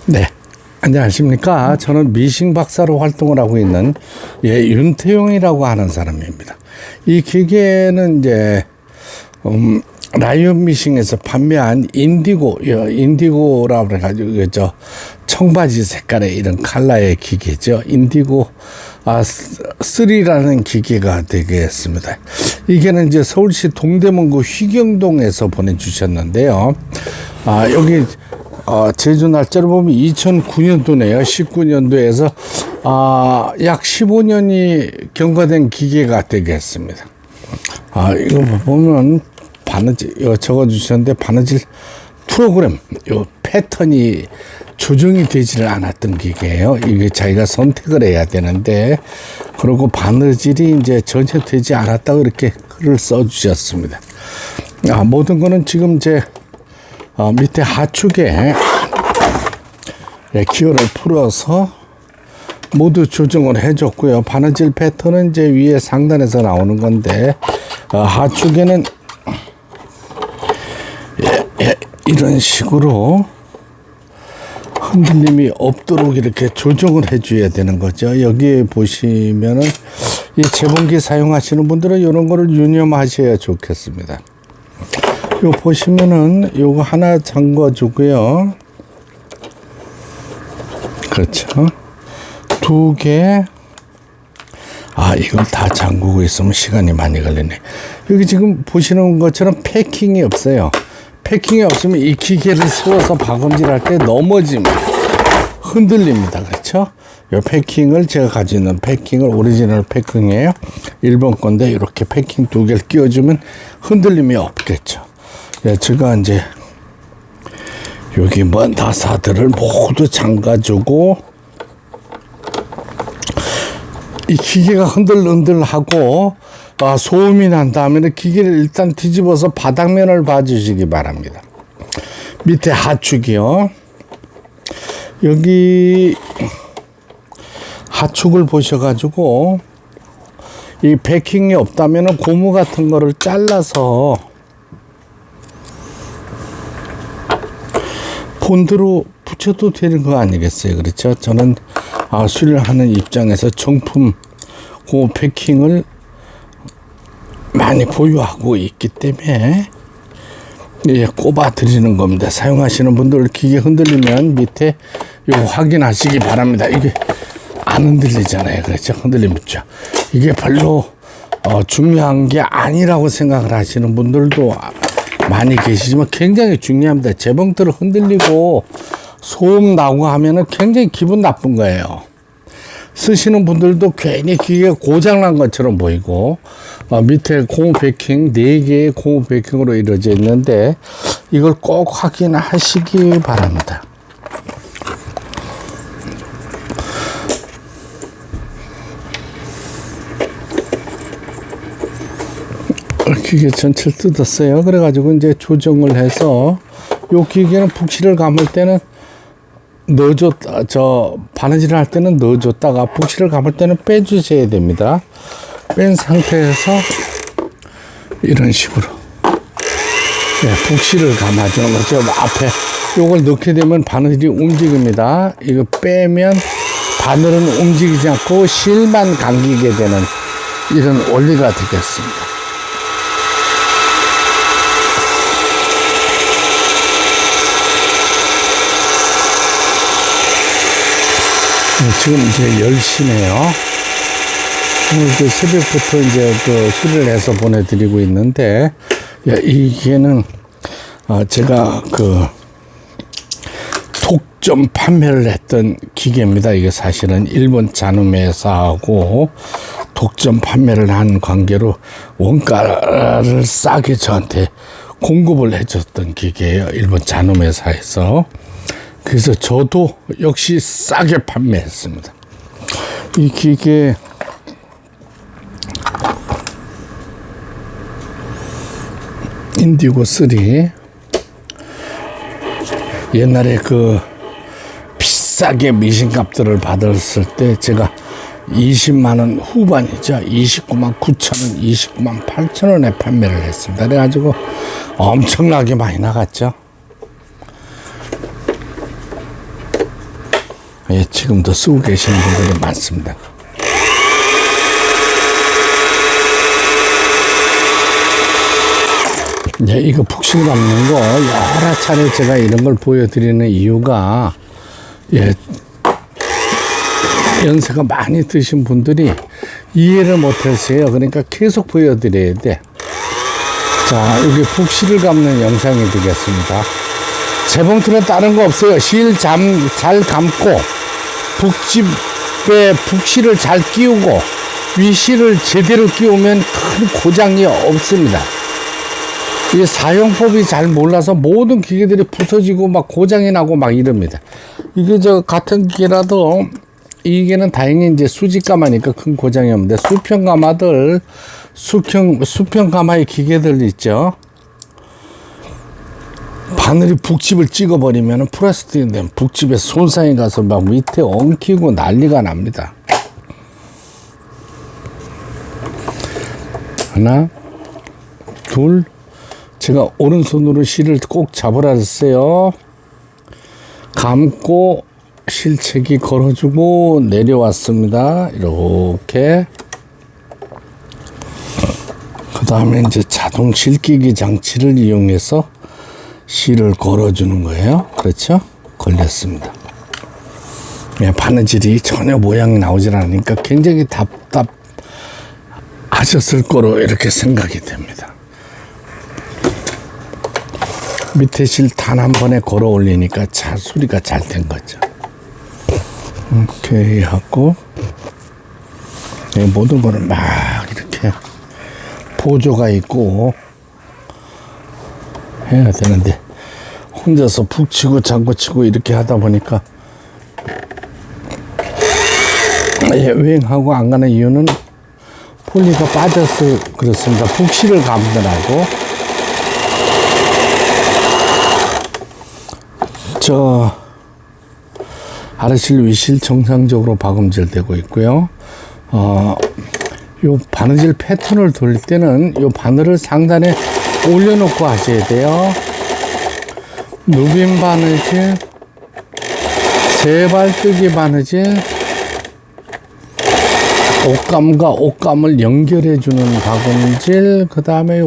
네, 안녕하십니까. 저는 미싱 박사로 활동을 하고 있는 윤태용이라고 하는 사람입니다. 이 기계는 이제 라이온 미싱에서 판매한 인디고라고 그래가지고 저 청바지 색깔의 이런 컬러의 기계죠. 인디고 3라는 기계가 되겠습니다. 이게는 이제 서울시 동대문구 휘경동에서 보내주셨는데요. 여기 제조 날짜를 보면 2009년도네요. 19년도에서 약 15년이 경과된 기계가 되겠습니다. 이거 보면 바느질 적어주셨는데 바느질 프로그램 패턴이 조정이 되지를 않았던 기계예요. 이게 자기가 선택을 해야 되는데 그리고 바느질이 이제 전혀 되지 않았다고 이렇게 글을 써주셨습니다. 모든 거는 지금 제 밑에 하축에 기어를 풀어서 모두 조정을 해줬고요. 바느질 패턴은 이제 위에 상단에서 나오는 건데 하축에는 이런 식으로 흔들림이 없도록 이렇게 조정을 해줘야 되는 거죠. 여기 보시면은 이 재봉기 사용하시는 분들은 이런 거를 유념하셔야 좋겠습니다. 요 보시면은 요거 하나 잠궈 주고요. 그렇죠. 두 개. 이걸 다 잠그고 있으면 시간이 많이 걸리네. 여기 지금 보시는 것처럼 패킹이 없어요. 패킹이 없으면 이 기계를 세워서 박음질할 때 넘어집니다. 흔들립니다. 그렇죠? 이 패킹을 제가 가지고 있는 패킹을 오리지널 패킹이에요. 일본 건데 이렇게 패킹 두 개를 끼워주면 흔들림이 없겠죠. 제가 이제 여기 나사들을 모두 잠가주고 이 기계가 흔들흔들하고 소음이 난 다음에는 기계를 일단 뒤집어서 바닥면을 봐주시기 바랍니다. 밑에 하축이요. 여기 하축을 보셔가지고 이 베킹이 없다면 고무 같은 거를 잘라서 본드로 붙여도 되는 거 아니겠어요? 그렇죠? 저는 수리하는 입장에서 정품 그 패킹을 많이 보유하고 있기 때문에 꼽아 드리는 겁니다. 사용하시는 분들 기계 흔들리면 밑에 이거 확인하시기 바랍니다. 이게 안 흔들리잖아요. 그렇죠? 흔들리면 있죠. 이게 별로 중요한 게 아니라고 생각을 하시는 분들도 많이 계시지만 굉장히 중요합니다. 재봉틀을 흔들리고 소음 나고 하면은 굉장히 기분 나쁜 거예요. 쓰시는 분들도 괜히 기계가 고장난 것처럼 보이고 밑에 고무 베킹 4개의 고무 베킹으로 이루어져 있는데 이걸 꼭 확인하시기 바랍니다. 기계 전체를 뜯었어요. 그래가지고 이제 조정을 해서 요 기계는 북실을 감을 때는 바느질을 할 때는 넣어줬다가 북실을 감을 때는 빼주셔야 됩니다. 뺀 상태에서 이런 식으로 북실을 감아주는 거죠. 앞에 요걸 넣게 되면 바느질이 움직입니다. 이거 빼면 바늘은 움직이지 않고 실만 감기게 되는 이런 원리가 되겠습니다. 지금 이제 10시네요. 오늘 새벽부터 이제 수리를 해서 보내드리고 있는데, 이게는, 제가 독점 판매를 했던 기계입니다. 이게 사실은 일본 잔음회사하고 독점 판매를 한 관계로 원가를 싸게 저한테 공급을 해줬던 기계예요. 일본 잔음회사에서. 그래서 저도 역시 싸게 판매했습니다. 이 기계 인디고 3 옛날에 비싸게 미신값들을 받았을 때 제가 20만원 후반이죠. 29만 9천원, 29만 8천원에 판매를 했습니다. 그래가지고 엄청나게 많이 나갔죠. 예, 지금도 쓰고 계시는 분들이 많습니다. 예, 이거 푹실 감는 거 여러 차례 제가 이런 걸 보여드리는 이유가, 예, 연세가 많이 드신 분들이 이해를 못 하세요. 그러니까 계속 보여드려야 돼. 자, 여기 푹실을 감는 영상이 되겠습니다. 재봉틀은 다른 거 없어요. 실 잘 감고 북집에 북실을 잘 끼우고 위실을 제대로 끼우면 큰 고장이 없습니다. 이 사용법이 잘 몰라서 모든 기계들이 부서지고 막 고장이 나고 막 이럽니다. 이게 저 같은 기계라도 이 기계는 다행히 이제 수직가마니까 큰 고장이 없는데 수평가마들, 수평가마의 기계들 있죠. 바늘이 북집을 찍어버리면 플라스틱인데 북집에 손상이 가서 막 밑에 엉키고 난리가 납니다. 하나, 둘, 제가 오른손으로 실을 꼭 잡으라 했어요. 감고 실체기 걸어주고 내려왔습니다. 이렇게. 그 다음에 이제 자동 실기기 장치를 이용해서 실을 걸어주는 거예요. 그렇죠? 걸렸습니다. 바느질이 전혀 모양이 나오질 않으니까 굉장히 답답하셨을 거로 이렇게 생각이 됩니다. 밑에 실 단 한 번에 걸어 올리니까 수리가 잘 된 거죠. 이렇게 하고 모든 거를 막 이렇게 보조가 있고 해야 되는데 혼자서 푹 치고 장구 치고 이렇게 하다 보니까 여행하고 안 가는 이유는 폴리가 빠져서 그렇습니다. 북실을 감느라고. 아래실 위실 정상적으로 박음질 되고 있고요. 요 바느질 패턴을 돌릴 때는 요 바늘을 상단에 올려놓고 하셔야 돼요. 누빔 바느질, 세발뜨기 바느질, 옷감과 옷감을 연결해주는 박음질, 그 다음에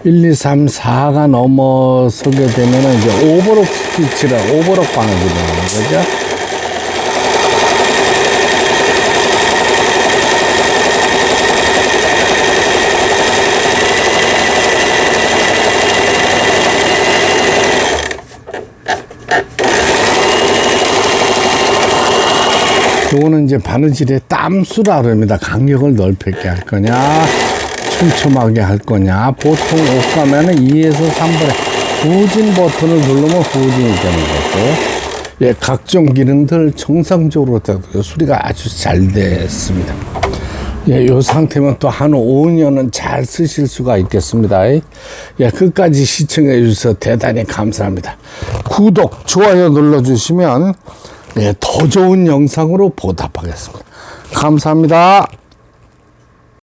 1, 2, 3, 4가 넘어서게 되면 이제 오버록 스티치라 오버록 바느질이라는 거죠. 요거는 이제 바느질의 땀수라 그럽니다. 간격을 넓게 할 거냐, 촘촘하게 할 거냐. 보통 옷감에는 2에서 3분의 후진 버튼을 누르면 후진이 되는 거고, 예, 각종 기능들 정상적으로 수리가 아주 잘 됐습니다. 예, 요 상태면 또 한 5년은 잘 쓰실 수가 있겠습니다. 예, 끝까지 시청해 주셔서 대단히 감사합니다. 구독, 좋아요 눌러주시면 더 좋은 영상으로 보답하겠습니다. 감사합니다.